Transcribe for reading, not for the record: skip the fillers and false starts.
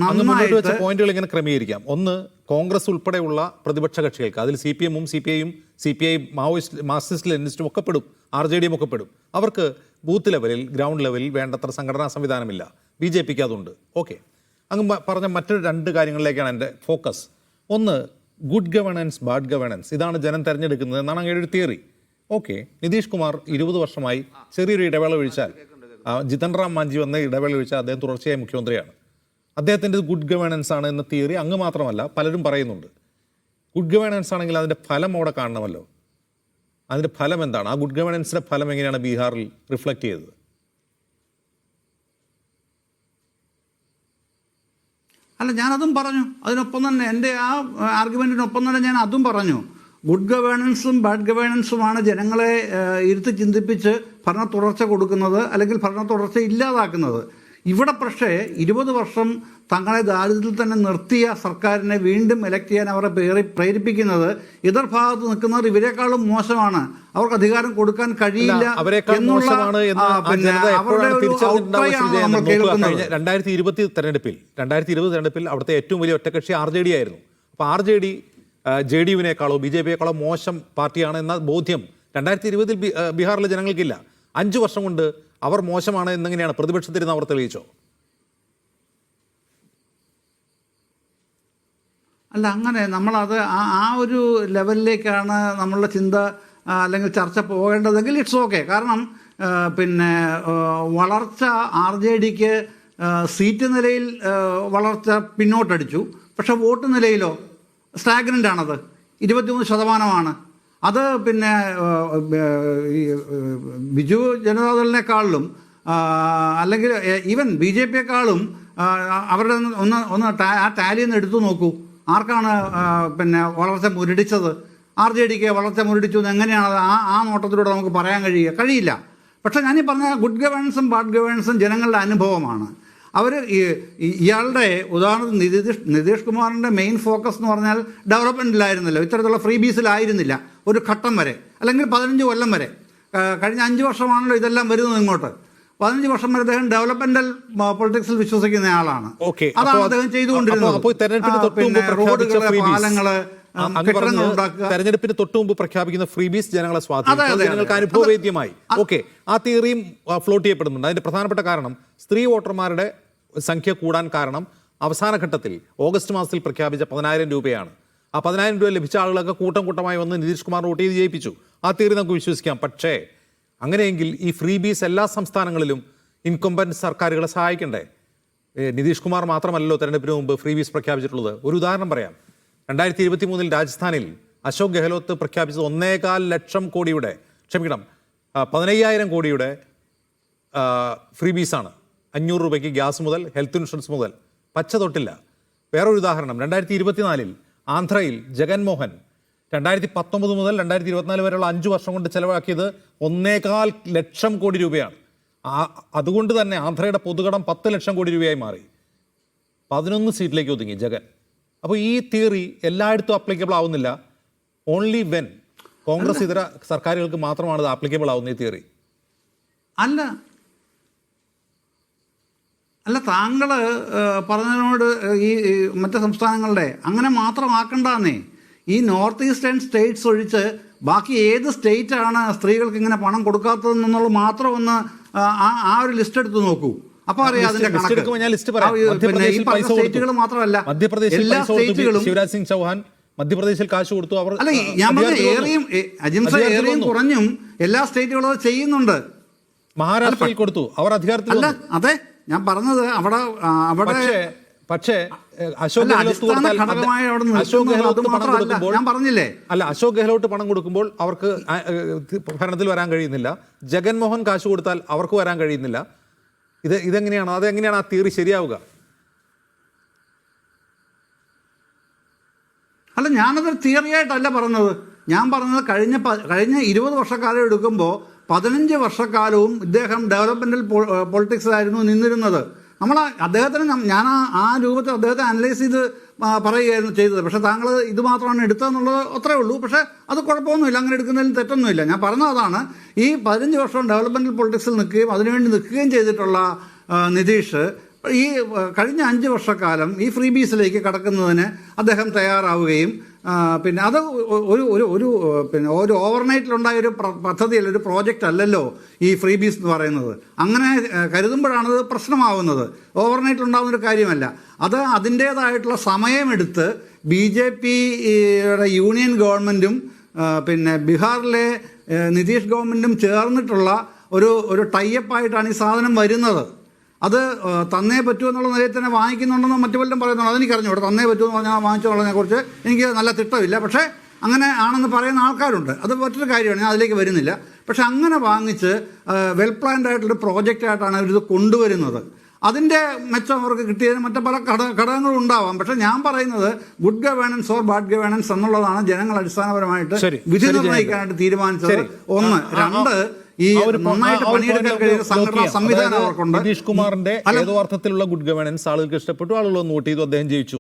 അങ്ങ് മുന്നോട്ട് വെച്ച പോയിന്റുകൾ ഇങ്ങനെ ക്രമീകരിക്കാം. ഒന്ന്, കോൺഗ്രസ് ഉൾപ്പെടെയുള്ള പ്രതിപക്ഷ കക്ഷികൾക്ക്, അതിൽ CPM-ഉം CPI-യും CPI മാർക്സിസ്റ്റ് ലെനിനിസ്റ്റും ഒക്കെ പെടും, RJD-യും ഒക്കെ പെടും. അവർക്ക് ബൂത്ത് ലെവലിൽ, ഗ്രൗണ്ട് ലെവലിൽ വേണ്ടത്ര സംഘടനാ സംവിധാനമില്ല. BJP-ക്ക് അതുണ്ട്. ഓക്കെ, അങ്ങ് പറഞ്ഞ മറ്റൊരു രണ്ട് കാര്യങ്ങളിലേക്കാണ് എൻ്റെ ഫോക്കസ്. ഒന്ന്, ഗുഡ് ഗവേണൻസ്, ബാഡ് ഗവേണൻസ്, ഇതാണ് ജനം തിരഞ്ഞെടുക്കുന്നത് എന്നാണ് അങ്ങയുടെ ഒരു തിയറി. ഓക്കെ, നിതീഷ് കുമാർ 20 വർഷമായി ചെറിയൊരു ഇടവേള ഒഴിച്ചാൽ, ജിതൻ റാം മാഞ്ചി വന്ന ഇടവേള ഒഴിച്ചാൽ അദ്ദേഹം തുടർച്ചയായ മുഖ്യമന്ത്രിയാണ്. അദ്ദേഹത്തിൻ്റെ ഗുഡ് ഗവേണൻസ് ആണ് എന്ന തിയറി അങ്ങ് മാത്രമല്ല പലരും പറയുന്നുണ്ട്. ഗുഡ് ഗവേണൻസ് ആണെങ്കിൽ അതിൻ്റെ ഫലം അവിടെ കാണണമല്ലോ. അതിൻ്റെ ഫലം എന്താണ്? ആ ഗുഡ് ഗവേണൻസിൻ്റെ ഫലം എങ്ങനെയാണ് ബീഹാറിൽ റിഫ്ലക്റ്റ് ചെയ്തത്? അല്ല, ഞാനതും പറഞ്ഞു. അതിനൊപ്പം തന്നെ എൻ്റെ ആ ആർഗ്യുമെൻറ്റിനൊപ്പം തന്നെ ഞാൻ അതും പറഞ്ഞു. ഗുഡ് ഗവേണൻസും ബാഡ് ഗവേണൻസുമാണ് ജനങ്ങളെ ഇരുത്തി ചിന്തിപ്പിച്ച് ഭരണ തുടർച്ച കൊടുക്കുന്നത്, അല്ലെങ്കിൽ ഭരണ തുടർച്ച ഇല്ലാതാക്കുന്നത്. ഇവിടെ പക്ഷേ 20 വർഷം തങ്ങളെ ദാരിദ്ര്യത്തിൽ തന്നെ നിർത്തിയ സർക്കാരിനെ വീണ്ടും എലക്ട് ചെയ്യാൻ അവരെ പ്രേരിപ്പിക്കുന്നത് എതിർഭാഗത്ത് നിൽക്കുന്നവർ ഇവരെക്കാളും മോശമാണ്, അവർക്ക് അധികാരം കൊടുക്കാൻ കഴിയില്ല എന്നുള്ള അവരുടെ ഒരു അഭിപ്രായമാണ് നമ്മൾ കേൾക്കുന്നത്. 2020 തെരഞ്ഞെടുപ്പിൽ അവിടുത്തെ ഏറ്റവും വലിയ ഒറ്റക്കക്ഷി RJD ആയിരുന്നു. അപ്പോൾ RJD JDU-വിനേക്കാളോ BJP-യേക്കാളോ മോശം പാർട്ടിയാണ് എന്ന ബോധ്യം 2020 ബീഹാറിലെ ജനങ്ങൾക്കില്ല. 5 വർഷം കൊണ്ട് അവർ മോശമാണ് എന്നെങ്ങനെയാണ് പ്രതിപക്ഷത്തിരുന്ന് അവർ തെളിയിച്ചോ? അല്ല, അങ്ങനെ നമ്മളത് ആ ഒരു ലെവലിലേക്കാണ് നമ്മളുടെ ചിന്ത അല്ലെങ്കിൽ ചർച്ച പോകേണ്ടതെങ്കിൽ ഇറ്റ്സ് ഓക്കെ. കാരണം വളർച്ച RJD-ക്ക് സീറ്റ് നിലയിൽ വളർച്ച പിന്നോട്ടടിച്ചു, പക്ഷെ വോട്ട് നിലയിലോ സ്റ്റാഗ്നൻ്റ് ആണത്. 23% അത് ബിജു ജനതാദളിനേക്കാളിലും അല്ലെങ്കിൽ ഈവൻ BJP-യേക്കാളും അവരുടെ ഒന്ന് ആ ടാലിയിൽ നിന്ന് എടുത്തു നോക്കൂ. ആർക്കാണ് വളർച്ച മുരടിച്ചത്? RJD-ക്ക് വളർച്ച മുരടിച്ചു എന്ന് എങ്ങനെയാണ് ആ നോട്ടത്തിലൂടെ നമുക്ക് പറയാൻ കഴിയില്ല. പക്ഷേ ഞാനീ പറഞ്ഞ ഗുഡ് ഗവേണൻസും ബാഡ് ഗവേണൻസും ജനങ്ങളുടെ അനുഭവമാണ്. അവർ ഇയാളുടെ ഉദാഹരണത്തിന് നിതീഷ് കുമാറിൻ്റെ മെയിൻ ഫോക്കസ് എന്ന് പറഞ്ഞാൽ ഡെവലപ്മെൻറ്റിലായിരുന്നല്ലോ, ഇത്തരത്തിലുള്ള ഫ്രീ ബീസിലായിരുന്നില്ല ഒരു ഘട്ടം വരെ, അല്ലെങ്കിൽ 15 കൊല്ലം വരെ. കഴിഞ്ഞ 5 വർഷമാണല്ലോ ഇതെല്ലാം വരുന്നത് ഇങ്ങോട്ട്. 15 വർഷം വരെ അദ്ദേഹം ഡെവലപ്മെന്റൽ പൊളിറ്റിക്സിൽ വിശ്വസിക്കുന്ന ആളാണ്. അതാണ് അദ്ദേഹം ചെയ്തുകൊണ്ടിരുന്നത്. തെരഞ്ഞെടുപ്പിന് തൊട്ടു മുമ്പ് പ്രഖ്യാപിക്കുന്ന ഫ്രീബീസ് ജനങ്ങളെ സ്വാധീനിച്ചു, ജനങ്ങൾക്ക് അനുഭവവേദ്യമായി. ഓക്കെ, ആ തിയറിയും ഫ്ലോട്ട് ചെയ്യപ്പെടുന്നുണ്ട്. അതിന്റെ പ്രധാനപ്പെട്ട കാരണം സ്ത്രീ വോട്ടർമാരുടെ സംഖ്യ കൂടാൻ കാരണം അവസാന ഘട്ടത്തിൽ ഓഗസ്റ്റ് മാസത്തിൽ പ്രഖ്യാപിച്ച 10,000 രൂപയാണ്. ആ 10,000 രൂപ ലഭിച്ച ആളുകളൊക്കെ കൂട്ടമായി വന്ന് നിതീഷ് കുമാർ വോട്ട് ചെയ്ത് ജയിപ്പിച്ചു. ആ തിയറി നമുക്ക് വിശ്വസിക്കാം. പക്ഷേ അങ്ങനെയെങ്കിൽ ഈ ഫ്രീബീസ് എല്ലാ സംസ്ഥാനങ്ങളിലും ഇൻകംബന്റ് സർക്കാരുകളെ സഹായിക്കണ്ടേ? നിതീഷ് കുമാർ മാത്രമല്ലല്ലോ തെരഞ്ഞെടുപ്പിന് മുമ്പ് ഫ്രീബീസ് പ്രഖ്യാപിച്ചിട്ടുള്ളത്. ഒരു ഉദാഹരണം പറയാം. 2023 രാജസ്ഥാനിൽ അശോക് ഗെഹ്ലോട്ട് പ്രഖ്യാപിച്ചത് 1.25 ലക്ഷം കോടിയുടെ 15,000 കോടിയുടെ ഫ്രീബീസാണ്. 500 രൂപയ്ക്ക് ഗ്യാസ് മുതൽ ഹെൽത്ത് ഇൻഷുറൻസ് മുതൽ. പച്ച തൊട്ടില്ല. വേറൊരു ഉദാഹരണം, 2024 ആന്ധ്രയിൽ ജഗൻമോഹൻ 2019 മുതൽ 2024 വരെയുള്ള 5 വർഷം കൊണ്ട് ചെലവാക്കിയത് 1.25 ലക്ഷം കോടി രൂപയാണ്. അതുകൊണ്ട് തന്നെ ആന്ധ്രയുടെ പൊതുകടം 10 ലക്ഷം കോടി രൂപയായി മാറി. 11 സീറ്റിലേക്ക് ഒതുങ്ങി ജഗൻ. അപ്പോൾ ഈ തിയറി എല്ലായിടത്തും അപ്ലിക്കബിൾ ആവുന്നില്ല. ഓൺലി വെൻ കോൺഗ്രസ് ഇതര സർക്കാരുകൾക്ക് മാത്രമാണ് ഇത് ആപ്ലിക്കബിൾ ആവുന്ന ഈ തിയറി. അല്ല, താങ്കൾ പറഞ്ഞതിനോട് ഈ മറ്റ് സംസ്ഥാനങ്ങളുടെ അങ്ങനെ മാത്രമാക്കണ്ടെന്നേ. ഈ നോർത്ത് ഈസ്റ്റേൺ സ്റ്റേറ്റ്സ് ഒഴിച്ച് ബാക്കി ഏത് സ്റ്റേറ്റാണ് സ്ത്രീകൾക്ക് ഇങ്ങനെ പണം കൊടുക്കാത്തതെന്നുള്ളത് മാത്രം ഒന്ന് ആ ഒരു ലിസ്റ്റ് എടുത്ത് നോക്കൂ. അപ്പൊ അറിയാം അതിന്റെ സ്റ്റേറ്റുകൾ മാത്രമല്ല, എല്ലാ സ്റ്റേറ്റുകളും. ശിവരാജ് സിംഗ് ചൗഹാൻ മധ്യപ്രദേശിൽ കാശ് കൊടുത്തു. അവർ അല്ല, ഞാൻ പറഞ്ഞ ഏറിയും കുറഞ്ഞും എല്ലാ സ്റ്റേറ്റുകളും അത് ചെയ്യുന്നുണ്ട്. മഹാരാഷ്ട്രയിൽ കൊടുത്തു, അവർ അധികാരത്തിൽ. അല്ല, അതെ ഞാൻ പറഞ്ഞത് അവിടെ പക്ഷേ അശോക് ഗെഹ്ലോട്ട് പണം കൊടുക്കുമ്പോൾ അവർക്ക് ഭരണത്തിൽ വരാൻ കഴിയുന്നില്ല. ജഗൻമോഹൻ കാശ് കൊടുത്താൽ അവർക്ക് വരാൻ കഴിയുന്നില്ല. ഇതെങ്ങനെയാണ്, അതെങ്ങനെയാണ് ആ തിയറി ശരിയാവുക? അല്ല, ഞാനതൊരു തിയറിയായിട്ടല്ല പറഞ്ഞത്. ഞാൻ പറഞ്ഞത് കഴിഞ്ഞ 20 വർഷക്കാലം എടുക്കുമ്പോൾ 15 വർഷക്കാലവും ഇദ്ദേഹം ഡെവലപ്മെന്റൽ പൊളിറ്റിക്സിലായിരുന്നു നിന്നിരുന്നത്. അദ്ദേഹത്തിന് ഞാൻ ആ രൂപത്തിൽ അദ്ദേഹത്തെ അനലൈസ് ചെയ്ത് പറയുകയായിരുന്നു ചെയ്തത്. പക്ഷേ താങ്കൾ ഇത് മാത്രമാണ് എടുത്തതെന്നുള്ളത് അത്രേ ഉള്ളൂ. പക്ഷേ അത് കുഴപ്പമൊന്നുമില്ല, അങ്ങനെ എടുക്കുന്നതിൽ തെറ്റൊന്നുമില്ല. ഞാൻ പറഞ്ഞത് അതാണ്, ഈ 15 വർഷം ഡെവലപ്മെന്റൽ പൊളിറ്റിക്സിൽ നിൽക്കുകയും അതിനുവേണ്ടി നിൽക്കുകയും ചെയ്തിട്ടുള്ള നിതീഷ് ഈ കഴിഞ്ഞ 5 വർഷക്കാലം ഈ ഫ്രീ ബീസിലേക്ക് കടക്കുന്നതിന് അദ്ദേഹം തയ്യാറാവുകയും പിന്നെ അത് ഒരു പിന്നെ ഒരു ഓവർനൈറ്റിലുണ്ടായ ഒരു പദ്ധതിയല്ല, ഒരു പ്രോജക്റ്റ് അല്ലല്ലോ ഈ ഫ്രീ ബീസ് എന്ന് പറയുന്നത്. അങ്ങനെ കരുതുമ്പോഴാണ് ഇത് പ്രശ്നമാവുന്നത്. ഓവർനൈറ്റിലുണ്ടാകുന്ന ഒരു കാര്യമല്ല. അത് അതിൻ്റേതായിട്ടുള്ള സമയമെടുത്ത് BJP-യുടെ യൂണിയൻ ഗവൺമെൻറ്റും പിന്നെ ബീഹാറിലെ നിതീഷ് ഗവൺമെൻറ്റും ചേർന്നിട്ടുള്ള ഒരു ടൈപ്പായിട്ടാണ് ഈ സാധനം വരുന്നത്. അത് തന്നേ പറ്റൂ എന്നുള്ള നിലയിൽ തന്നെ വാങ്ങിക്കുന്നുണ്ടെന്ന് മറ്റു പലരും പറയുന്നുണ്ട്. അതെനിക്കറിഞ്ഞു. ഇവിടെ തന്നേ പറ്റൂ എന്ന് പറഞ്ഞാൽ വാങ്ങിച്ചുള്ളതിനെക്കുറിച്ച് എനിക്ക് നല്ല തിട്ടമില്ല. പക്ഷേ അങ്ങനെ ആണെന്ന് പറയുന്ന ആൾക്കാരുണ്ട്. അത് മറ്റൊരു കാര്യമാണ്, ഞാൻ അതിലേക്ക് വരുന്നില്ല. പക്ഷെ അങ്ങനെ വാങ്ങിച്ച് വെൽ പ്ലാൻഡ് ആയിട്ടുള്ളൊരു പ്രോജക്റ്റായിട്ടാണ് അവരിത് കൊണ്ടുവരുന്നത്. അതിൻ്റെ മെച്ചം അവർക്ക് കിട്ടിയതിന് മറ്റു പല ഘടകങ്ങളും ഉണ്ടാവാം. പക്ഷെ ഞാൻ പറയുന്നത് good governance or bad governance എന്നുള്ളതാണ് ജനങ്ങൾ അടിസ്ഥാനപരമായിട്ട് വിധി നിർണ്ണയിക്കാനായിട്ട് തീരുമാനിച്ചത്. ഒന്ന്. രണ്ട്, ഈ നന്നായിട്ട് പണിയെടുക്കാൻ കഴിയുന്ന സംഘടനാ സംവിധാനം അവർക്കുണ്ട്. നിതീഷ് കുമാറിന്റെ ഏതോ അർത്ഥത്തിലുള്ള ഗുഡ് ഗവേണൻസ് ആളുകൾക്ക് ഇഷ്ടപ്പെട്ടു, ആളുകൾ വോട്ട് ചെയ്തു, അദ്ദേഹം ജയിച്ചു.